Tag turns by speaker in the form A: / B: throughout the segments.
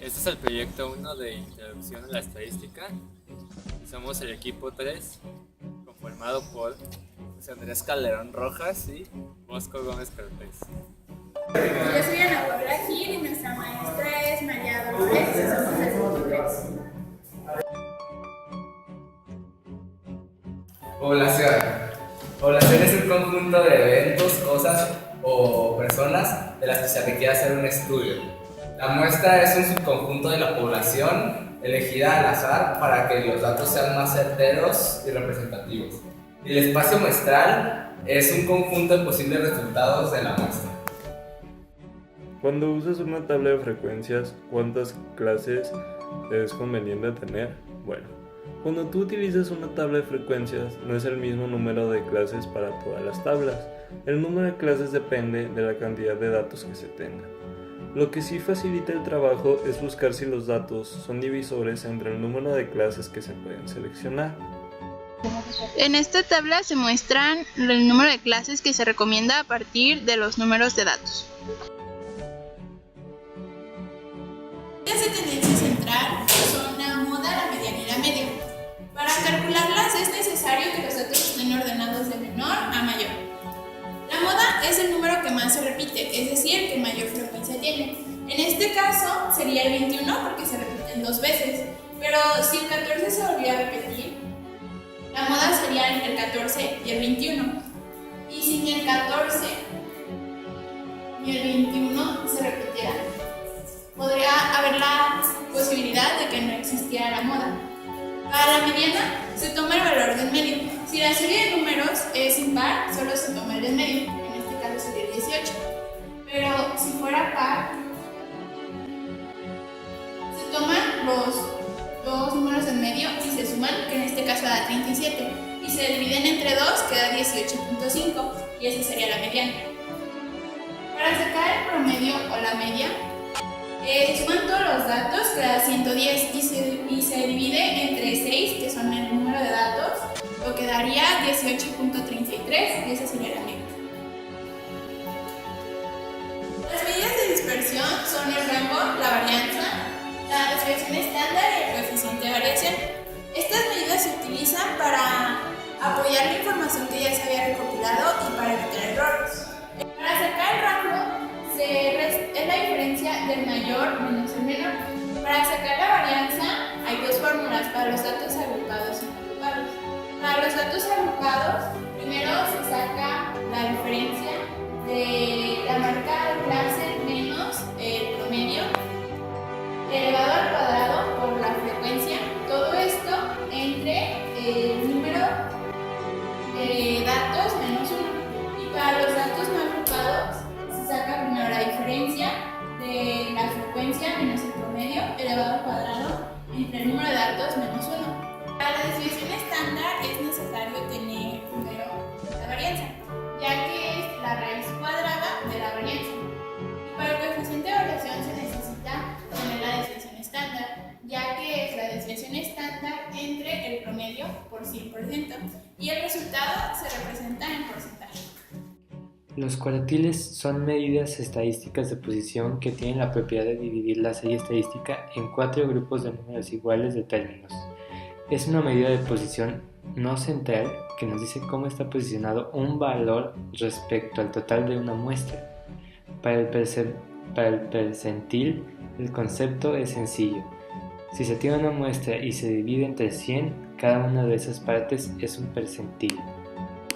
A: Este es el proyecto 1 de Introducción a la Estadística. Somos el equipo 3, conformado por José Andrés Calderón Rojas y Bosco Gómez Cortés.
B: Yo soy Ana Paula Gil y nuestra maestra es María Dolores y somos el equipo 3.
C: Población. Población es un conjunto de eventos, cosas o personas de las que se requiere hacer un estudio. La muestra es un subconjunto de la población elegida al azar para que los datos sean más certeros y representativos. Y el espacio muestral es un conjunto de posibles resultados de la muestra.
D: Cuando usas una tabla de frecuencias, ¿cuántas clases es conveniente tener? Bueno, cuando tú utilizas una tabla de frecuencias, no es el mismo número de clases para todas las tablas. El número de clases depende de la cantidad de datos que se tenga. Lo que sí facilita el trabajo es buscar si los datos son divisores entre el número de clases que se pueden seleccionar.
B: En esta tabla se muestran el número de clases que se recomienda a partir de los números de datos. Las de tendencia central son la moda, la mediana y la media. Para calcularlas es necesario que los datos estén ordenados de menor a mayor. La moda es el número que más se repite, es decir, el que mayor frecuencia tiene. En este caso sería el 21 porque se repiten 2 veces, pero si el 14 se volviera a repetir, la moda sería entre el 14 y el 21. Y si ni el 14 ni el 21 se repitieran, podría haber la posibilidad de que no existiera la moda. Para la mediana se toma el valor del medio. Si la serie de números es impar, solo se toma el del medio, en este caso sería 18. Pero si fuera par, se toman los dos números del medio y se suman, que en este caso da 37, y se dividen entre 2, queda 18.5, y esa sería la mediana. Para sacar el promedio o la media, suman todos los datos, queda 110 y se divide entre 6, que son el número de datos, lo que daría 18.33 y esa sería la media. Las medidas de dispersión son el rango, la varianza, la desviación estándar y el coeficiente de variación. Estas medidas se utilizan para apoyar la información que ya se había recopilado y para evitar errores. Para sacar el rango, es la diferencia del mayor menos el menor. Para sacar la varianza hay dos fórmulas para los datos agrupados y no agrupados. Para los datos agrupados, primero se saca la diferencia de la marca de clase menos el promedio elevado al cuadrado por la frecuencia, todo esto entre el número de datos menos 1. Y para los datos no agrupados, saca primero la diferencia de la frecuencia menos el promedio elevado al cuadrado entre el número de datos menos 1. Para la desviación estándar es necesario tener primero la varianza, ya que es la raíz cuadrada de la varianza. Y para el coeficiente de variación se necesita tener la desviación estándar, ya que es la desviación estándar entre el promedio por 100% y el resultado se representa en porcentaje.
E: Los cuartiles son medidas estadísticas de posición que tienen la propiedad de dividir la serie estadística en 4 grupos de números iguales de términos. Es una medida de posición no central que nos dice cómo está posicionado un valor respecto al total de una muestra. Para el percentil, el concepto es sencillo. Si se tiene una muestra y se divide entre 100, cada una de esas partes es un percentil.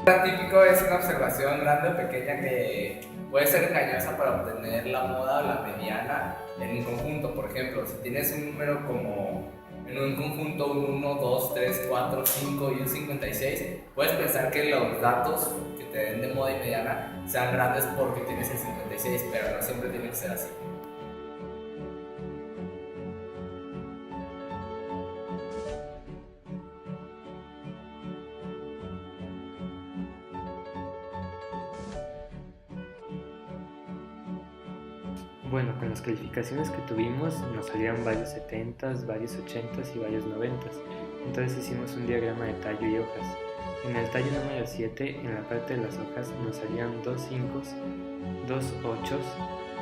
C: Típico es una observación grande o pequeña que puede ser engañosa para obtener la moda o la mediana en un conjunto. Por ejemplo, si tienes un número como en un conjunto 1, 2, 3, 4, 5 y un 56, puedes pensar que los datos que te den de moda y mediana sean grandes porque tienes el 56, pero no siempre tiene que ser así.
E: Bueno, con las calificaciones que tuvimos nos salieron varios 70s, varios 80s y varios 90s. Entonces hicimos un diagrama de tallo y hojas. En el tallo número 7, en la parte de las hojas, nos salían 2 5s, 2 8s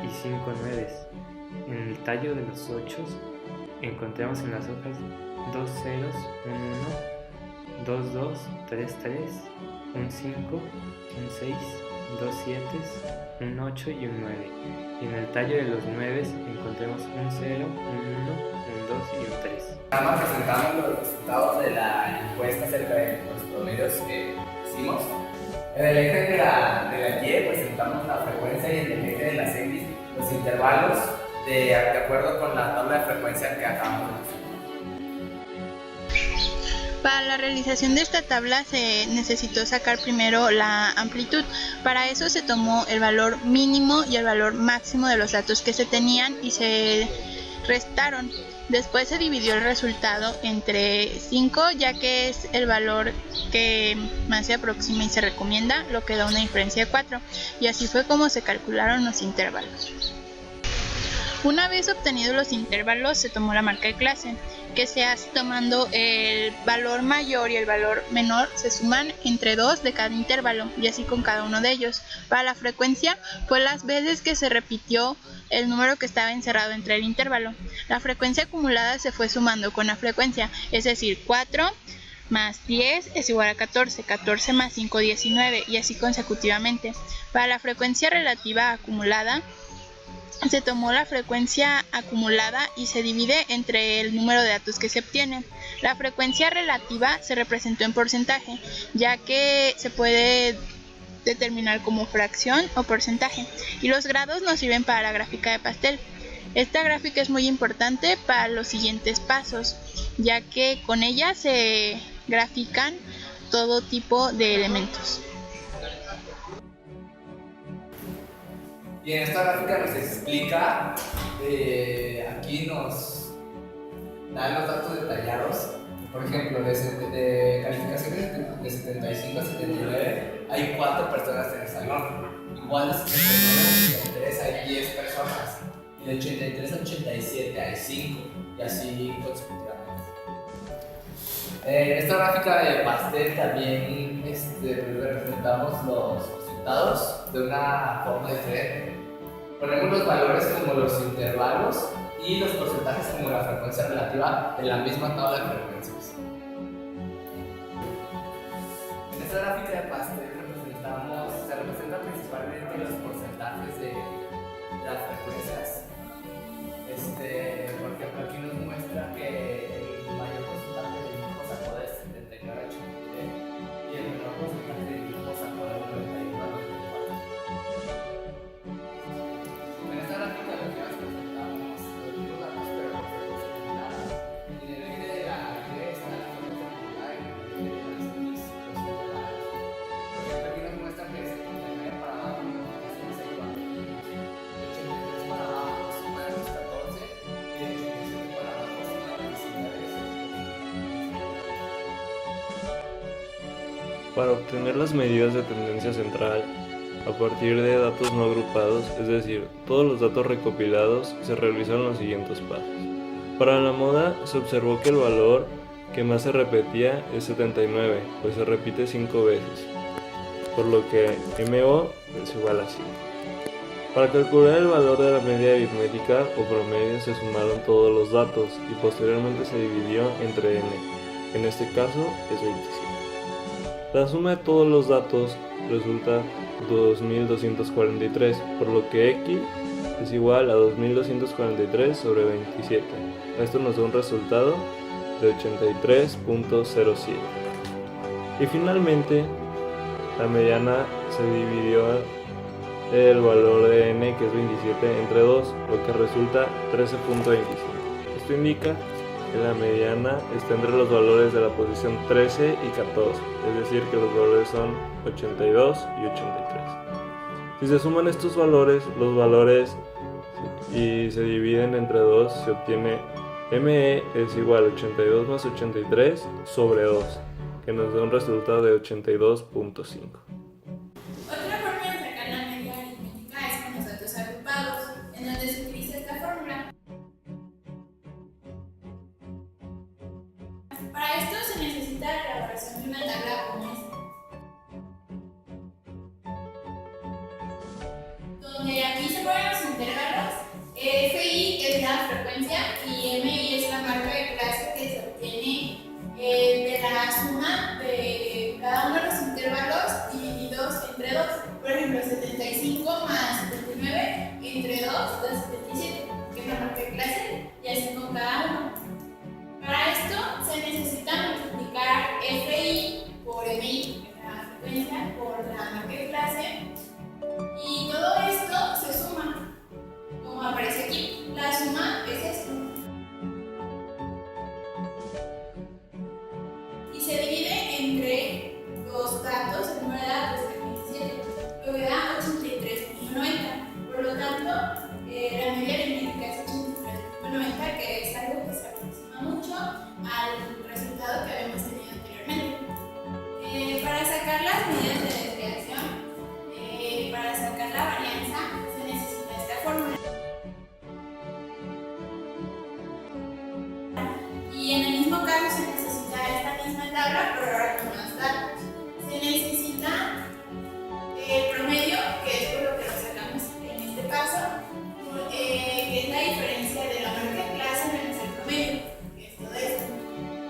E: y 5 9s. En el tallo de los 8 encontramos en las hojas 2 ceros, un 1, 2 2, 3 3, un 5, un 6, 2 7, un 8 y un 9. Y en el tallo de los 9 encontramos un 0, un 1, un 2 y un 3.
C: Ahora presentamos los resultados de la encuesta acerca de los promedios que hicimos. En el eje de la Y presentamos la frecuencia y en el eje de las X los intervalos de acuerdo con la tabla de frecuencia que acabamos de hacer.
B: Para la realización de esta tabla se necesitó sacar primero la amplitud. Para eso se tomó el valor mínimo y el valor máximo de los datos que se tenían y se restaron. Después se dividió el resultado entre 5, ya que es el valor que más se aproxima y se recomienda, lo que da una diferencia de 4. Y así fue como se calcularon los intervalos. Una vez obtenidos los intervalos, se tomó la marca de clase, que se hace tomando el valor mayor y el valor menor, se suman entre 2 de cada intervalo, y así con cada uno de ellos. Para la frecuencia, fue las veces que se repitió el número que estaba encerrado entre el intervalo. La frecuencia acumulada se fue sumando con la frecuencia, es decir, 4 más 10 es igual a 14, 14 más 5, 19, y así consecutivamente. Para la frecuencia relativa acumulada, se tomó la frecuencia acumulada y se divide entre el número de datos que se obtienen. La frecuencia relativa se representó en porcentaje, ya que se puede determinar como fracción o porcentaje, y los grados nos sirven para la gráfica de pastel. Esta gráfica es muy importante para los siguientes pasos, ya que con ella se grafican todo tipo de elementos.
C: Y en esta gráfica nos explica, aquí nos dan los datos detallados. Por ejemplo, de calificaciones de 75 a 79 hay 4 personas en el salón. Igual de 79 a 83 hay 10 personas. Y de 83 a 87 hay 5. Y así consecutivamente. En esta gráfica de pastel también representamos los resultados de una forma diferente. Ponemos los valores como los intervalos y los porcentajes como la frecuencia relativa en la misma tabla de frecuencias. En esta gráfica de pastel se representan principalmente los porcentajes de las frecuencias. Por ejemplo, aquí nos muestra que el mayor porcentaje del grupo sacó de 79 a 83 y el menor porcentaje del grupo sacó de 91 a 94. En esta gráfica lo que nos presentamos los mismos datos pero con frecuencia acumulada. Y en el eje de la Y está la frecuencia acumulada y en el eje de las X los intervalos. Por ejemplo, aquí nos muestra que de 79 para abajo es igual. De 83 para abajo suma de los 14 y de 87 para abajo suma de los 19.
D: Para obtener las medidas de tendencia central, a partir de datos no agrupados, es decir, todos los datos recopilados, se realizaron los siguientes pasos. Para la moda, se observó que el valor que más se repetía es 79, pues se repite 5 veces, por lo que MO es igual a 5. Para calcular el valor de la media aritmética o promedio se sumaron todos los datos y posteriormente se dividió entre n, en este caso es 25. La suma de todos los datos resulta 2243, por lo que x es igual a 2243 sobre 27. Esto nos da un resultado de 83.07. Y finalmente, la mediana se dividió el valor de n, que es 27, entre 2, lo que resulta 13.25. Esto indica que la mediana está entre los valores de la posición 13 y 14, es decir, que los valores son 82 y 83. Si se suman estos valores, los valores y se dividen entre 2, se obtiene ME es igual a 82 más 83 sobre 2, que nos da un resultado de 82.5.
B: Otra forma de sacar la media aritmética es con los datos agrupados, en donde se utiliza esta fórmula. Para esto se necesita la elaboración de una tabla como esta, donde aquí se ponen los intervalos, FI 277, que es la marca de clase, y así con cada uno. Para esto se necesita multiplicar FI por MI, que es la frecuencia, por la marca de clase, y todo esto se suma, como aparece aquí. La suma es esto. Y se divide entre los datos, el número de datos es 27, lo que da 83.90. Por lo tanto, la media aritmética es 83.90, que es algo que se aproxima mucho al resultado que habíamos tenido anteriormente. Para sacar las medidas de desviación, para sacar la varianza, se necesita esta fórmula. Y en el mismo caso se necesita esta misma tabla, pero ahora con más datos. Se necesita el promedio, que es por lo que lo sacamos en este caso, que es la diferencia de la marca de clase menos el promedio, que es todo esto.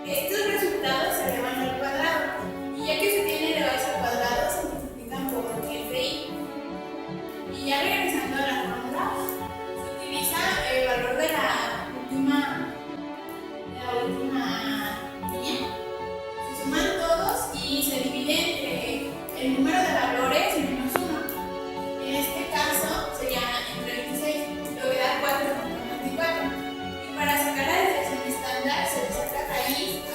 B: Estos resultados se elevan al cuadrado, y ya que se tiene elevados al cuadrado, se multiplican por FI. Y ya regresando a la fórmula, se utiliza el valor de la última línea. Se suman todos y se divide entre el número de valores menos 1. En este caso sería entre 26, lo que da 4.94. Y para sacar la desviación estándar se le saca raíz a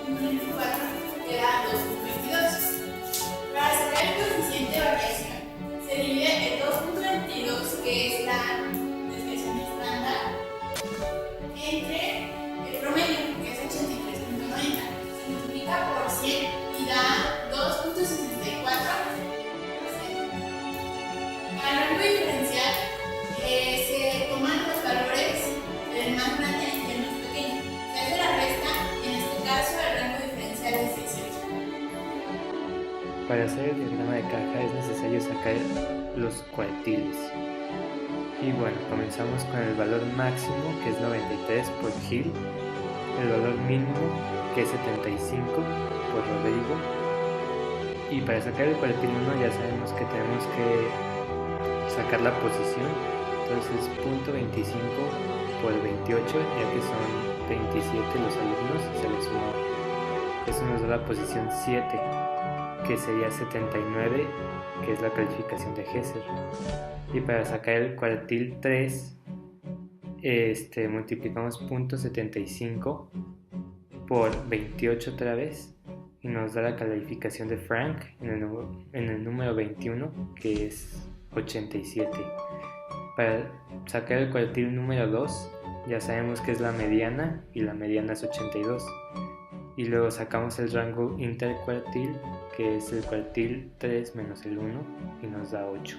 B: 4.94, que da 2.22. Para sacar el coeficiente de variación se divide el 2.22, que es la desviación estándar, entre el promedio, que es 83.90. Se multiplica por 100 y da 2.64%. Para el rango diferencial se toman los valores del más grande y el más pequeño. Se hace la resta y en este caso el rango diferencial es 18.
E: Para hacer el diagrama de caja es necesario sacar los cuartiles. Y bueno, comenzamos con el valor máximo, que es 93 por Gil, el valor mínimo, que es 75 por Rodrigo. Y para sacar el cuartil 1 ya sabemos que tenemos que sacar la posición, entonces punto 25 por 28, ya que son 27 los alumnos, se les suma. Eso nos da la posición 7, que sería 79, que es la calificación de Gesser. Y para sacar el cuartil 3, multiplicamos punto 75 por 28 otra vez y nos da la calificación de Frank en el número 21, que es 87. Para sacar el cuartil número 2 ya sabemos que es la mediana, y la mediana es 82. Y luego sacamos el rango intercuartil, que es el cuartil 3 menos el 1, y nos da 8.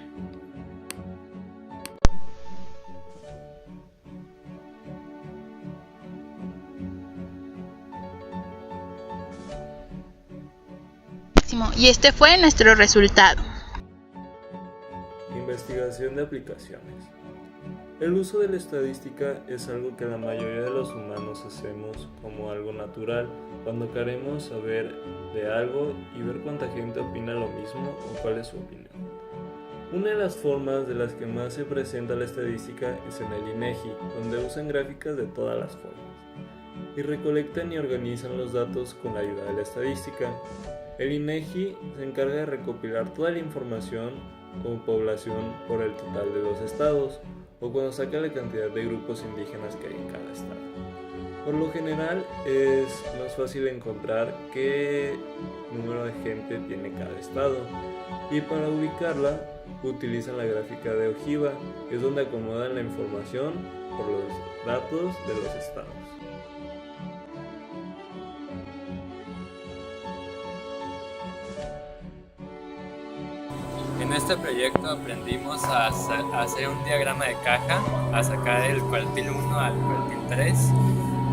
B: Y este fue nuestro resultado.
D: Investigación de aplicaciones. El uso de la estadística es algo que la mayoría de los humanos hacemos como algo natural cuando queremos saber de algo y ver cuánta gente opina lo mismo o cuál es su opinión. Una de las formas de las que más se presenta la estadística es en el INEGI, donde usan gráficas de todas las formas y recolectan y organizan los datos con la ayuda de la estadística. El INEGI se encarga de recopilar toda la información como población por el total de los estados, o cuando saca la cantidad de grupos indígenas que hay en cada estado. Por lo general es más fácil encontrar qué número de gente tiene cada estado, y para ubicarla utilizan la gráfica de ojiva, que es donde acomodan la información por los datos de los estados.
A: En este proyecto aprendimos a hacer un diagrama de caja, a sacar el cuartil 1 al cuartil 3,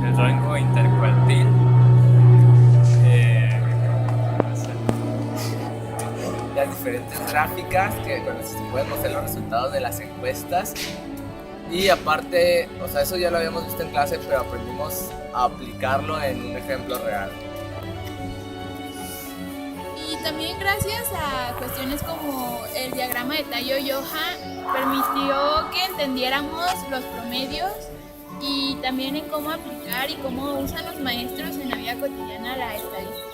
A: el rango intercuartil,
C: las diferentes gráficas que con eso se pueden conocer los resultados de las encuestas. Y aparte, o sea, eso ya lo habíamos visto en clase, pero aprendimos a aplicarlo en un ejemplo real.
B: Y también gracias a cuestiones como el diagrama de Tayo-Joha permitió que entendiéramos los promedios y también en cómo aplicar y cómo usan los maestros en la vida cotidiana la estadística.